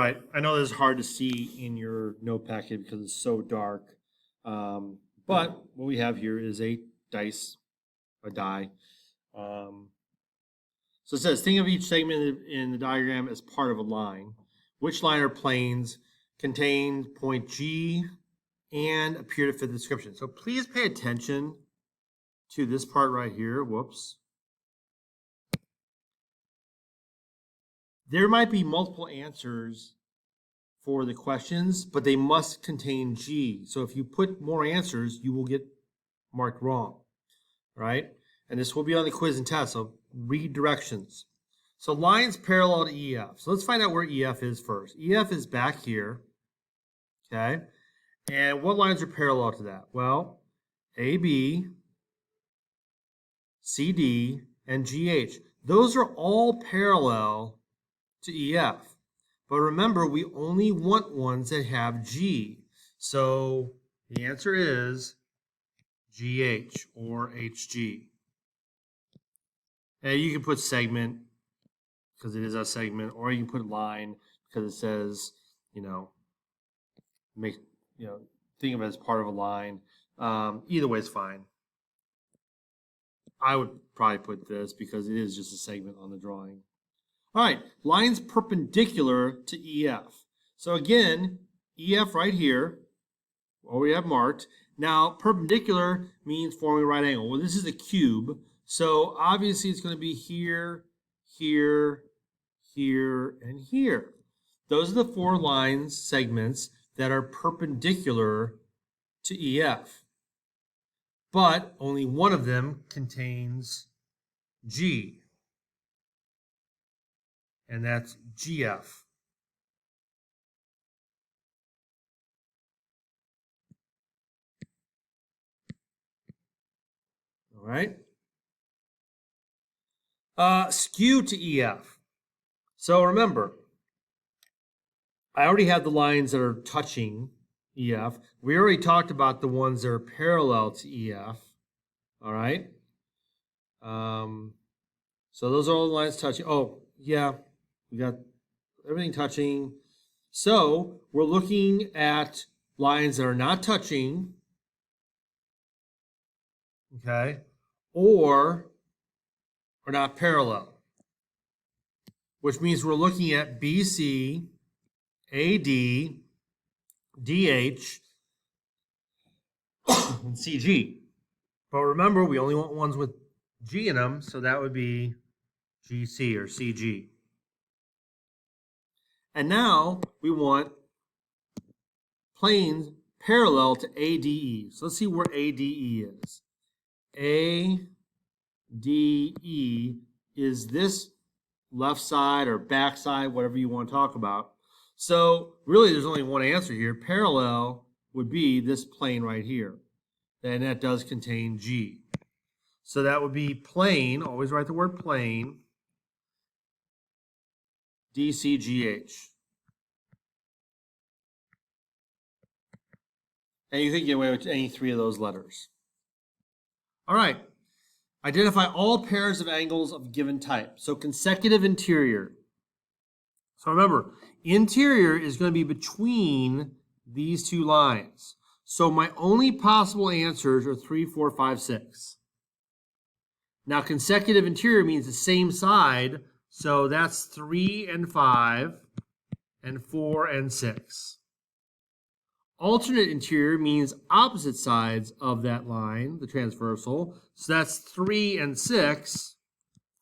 right, I know this is hard to see in your note packet because it's so dark. But what we have here is a die. Um, so it says, think of each segment in the diagram as part of a line. Which line or planes contain point G and appear to fit the description? So please pay attention to this part right here. Whoops. There might be multiple answers for the questions, but they must contain G. So if you put more answers, you will get marked wrong, right? And this will be on the quiz and test, so read directions. So lines parallel to EF. So let's find out where EF is first. EF is back here, okay? And what lines are parallel to that? Well, AB, CD, and GH. Those are all parallel to EF. But remember, we only want ones that have G. So the answer is GH or HG. And you can put segment because it is a segment, or you can put line because it says, think of it as part of a line. Either way is fine. I would probably put this because it is just a segment on the drawing. All right, lines perpendicular to EF. So again, EF right here, what we have marked. Now, perpendicular means forming a right angle. Well, this is a cube, so obviously it's going to be here, here, here, and here. Those are the four lines, segments, that are perpendicular to EF. But only one of them contains G, and that's GF. All right. Skew to EF. So remember, I already have the lines that are touching EF. We already talked about the ones that are parallel to EF. All right. So those are all the lines touching. Oh, yeah, we got everything touching. So we're looking at lines that are not touching, okay, or are not parallel, which means we're looking at BC, AD, DH, and CG. But remember, we only want ones with G in them, so that would be GC or CG. And now we want planes parallel to ADE. So let's see where ADE is. ADE is this left side or back side, whatever you want to talk about. So really there's only one answer here. Parallel would be this plane right here. And that does contain G. So that would be plane, always write the word plane, DCGH. And you can get away with any three of those letters. All right. Identify all pairs of angles of a given type. So consecutive interior. So remember, interior is going to be between these two lines. So my only possible answers are 3, 4, 5, 6. Now consecutive interior means the same side. So that's 3 and 5 and 4 and 6. Alternate interior means opposite sides of that line, the transversal. So that's 3 and 6,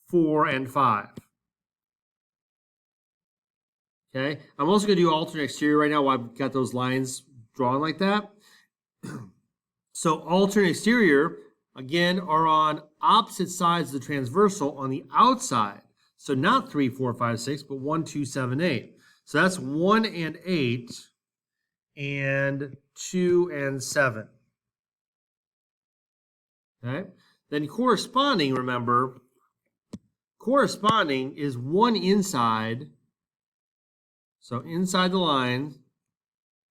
4 and 5. Okay, I'm also going to do alternate exterior right now while I've got those lines drawn like that. So alternate exterior, again, are on opposite sides of the transversal on the outside. So not 3, 4, 5, 6, but 1, 2, 7, 8. So that's 1 and 8 and 2 and 7. Okay, then corresponding, remember, corresponding is one inside, so inside the line,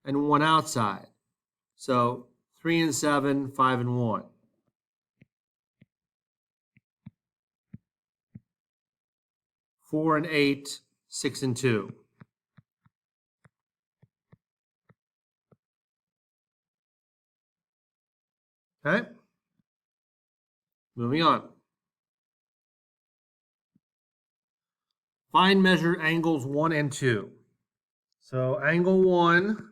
and one outside. So 3 and 7, 5 and 1. Four and 8, 6 and 2. Okay? Moving on. Find measure angles 1 and 2. So angle 1,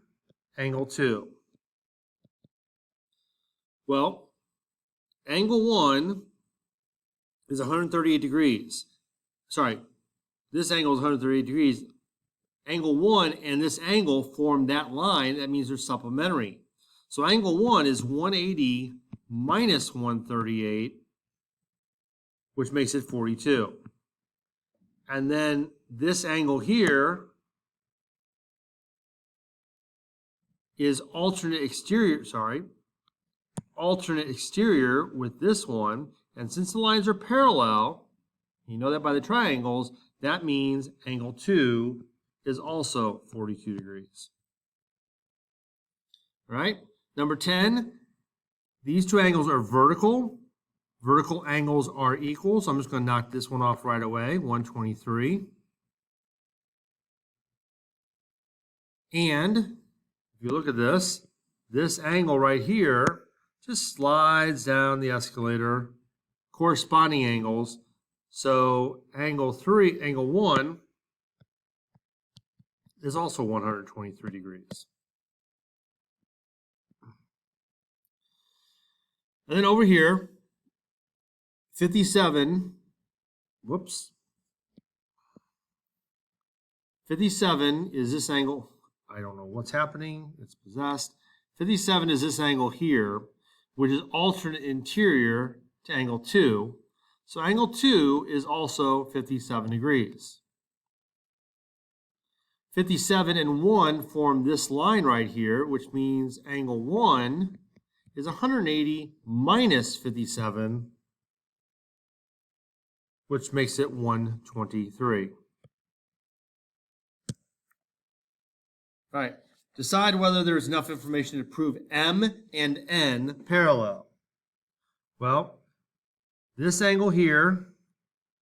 angle 2. Well, angle 1 is 138 degrees. Sorry, this angle is 138 degrees. Angle 1 and this angle form that line. That means they're supplementary. So angle 1 is 180 minus 138, which makes it 42. And then this angle here is alternate exterior with this one. And since the lines are parallel, you know that by the triangles, that means angle 2 is also 42 degrees. All right, number 10, these two angles are vertical. Vertical angles are equal, so I'm just going to knock this one off right away, 123. And if you look at this angle right here just slides down the escalator, corresponding angles. So angle 1 is also 123 degrees. And then over here, 57 is this angle. I don't know what's happening. It's possessed. 57 is this angle here, which is alternate interior to angle 2. So angle 2 is also 57 degrees. 57 and 1 form this line right here, which means angle 1 is 180 minus 57, which makes it 123. All right, decide whether there's enough information to prove M and N parallel. Well, this angle here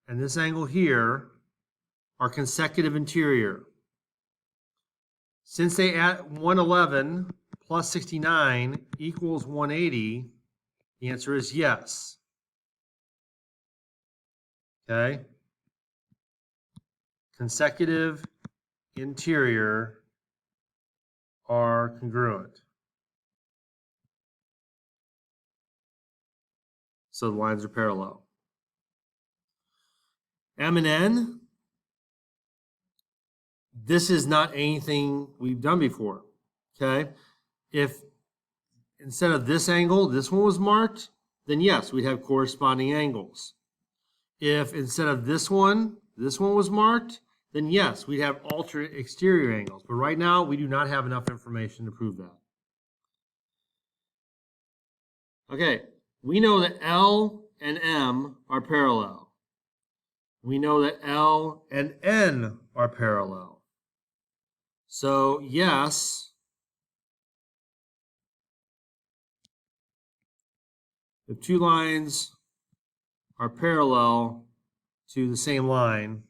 and this angle here are consecutive interior. Since they add 111 plus 69 equals 180, the answer is yes. Okay? Consecutive interior are congruent. So the lines are parallel. M and N, this is not anything we've done before. Okay? If instead of this angle, this one was marked, then yes, we'd have corresponding angles. If instead of this one was marked, then yes, we'd have alternate exterior angles. But right now, we do not have enough information to prove that. Okay, we know that L and M are parallel. We know that L and N are parallel. So yes, the two lines are parallel to the same line,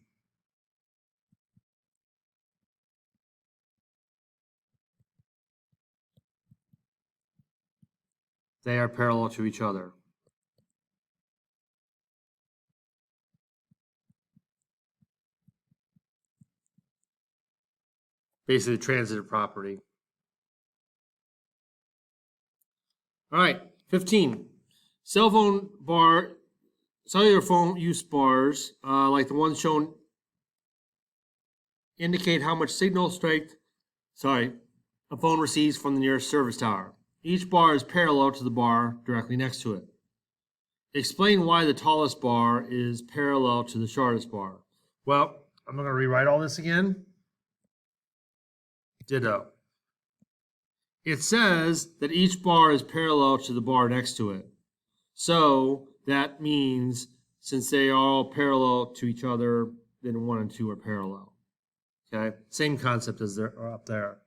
they are parallel to each other. Basically, transitive property. All right, 15. Cellular phone use bars, like the ones shown, indicate how much signal strength, a phone receives from the nearest service tower. Each bar is parallel to the bar directly next to it. Explain why the tallest bar is parallel to the shortest bar. Well, I'm not going to rewrite all this again. Ditto. It says that each bar is parallel to the bar next to it. So that means since they are all parallel to each other, then 1 and 2 are parallel. Okay, same concept as they're up there.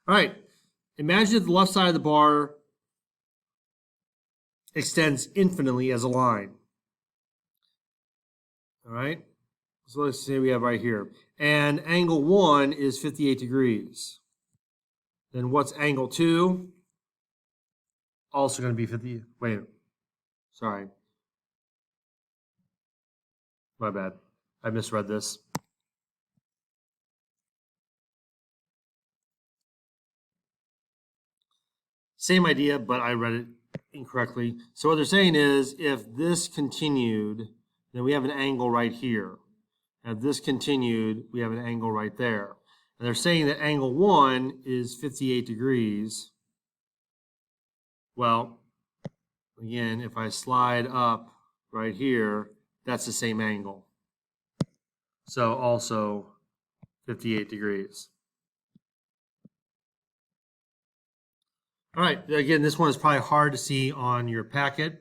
All right, imagine that the left side of the bar extends infinitely as a line. All right, so let's say we have right here. And angle 1 is 58 degrees. Then what's angle 2? also going to be 50. Wait, sorry. My bad. I misread this. Same idea, but I read it incorrectly. So what they're saying is if this continued, then we have an angle right here. If this continued, we have an angle right there. And they're saying that angle 1 is 58 degrees. Well, again, if I slide up right here, that's the same angle. So also 58 degrees. All right, again, this one is probably hard to see on your packet.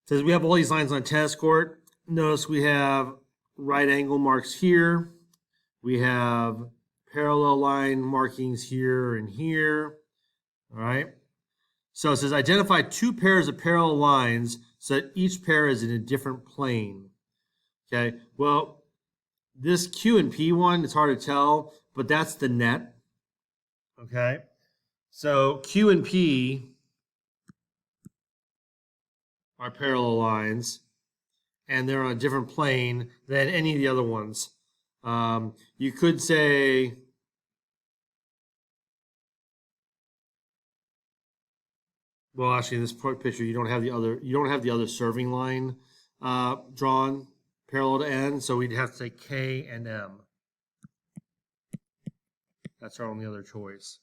It says we have all these lines on a tennis court. Notice we have right angle marks here. We have parallel line markings here and here. All right. So it says identify two pairs of parallel lines so that each pair is in a different plane. Okay. Well, this Q and P one, it's hard to tell, but that's the net. Okay. So Q and P are parallel lines, and they're on a different plane than any of the other ones. You could say, well, actually, in this picture, you don't have the other serving line drawn parallel to N, so we'd have to say K and M. That's our only other choice.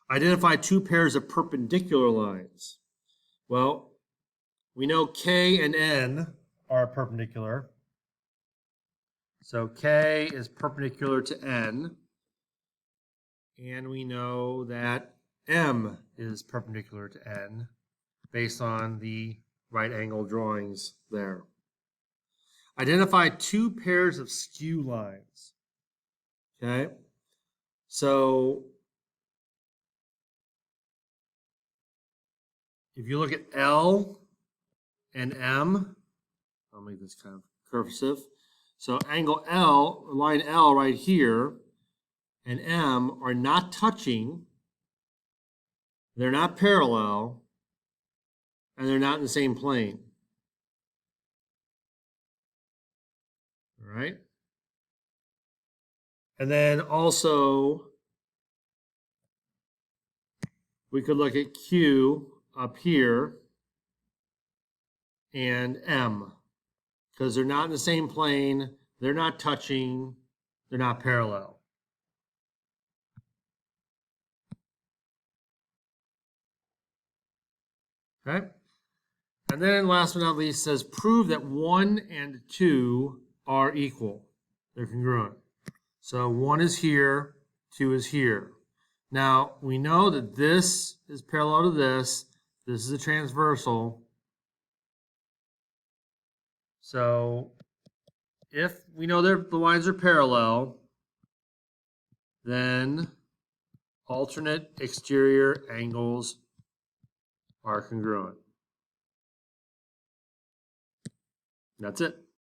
Identify two pairs of perpendicular lines. Well, we know K and N are perpendicular. So K is perpendicular to N. And we know that M is perpendicular to N based on the right angle drawings there. Identify two pairs of skew lines. Okay, so if you look at L and M, I'll make this kind of cursive. So angle L, line L right here, and M are not touching, they're not parallel, and they're not in the same plane. All right? And then also, we could look at Q up here and M, because they're not in the same plane, they're not touching, they're not parallel. Okay? And then last but not least says prove that 1 and 2 are equal. They're congruent. So 1 is here, 2 is here. Now, we know that this is parallel to this. This is a transversal. So if we know the lines are parallel, then alternate exterior angles are congruent. That's it.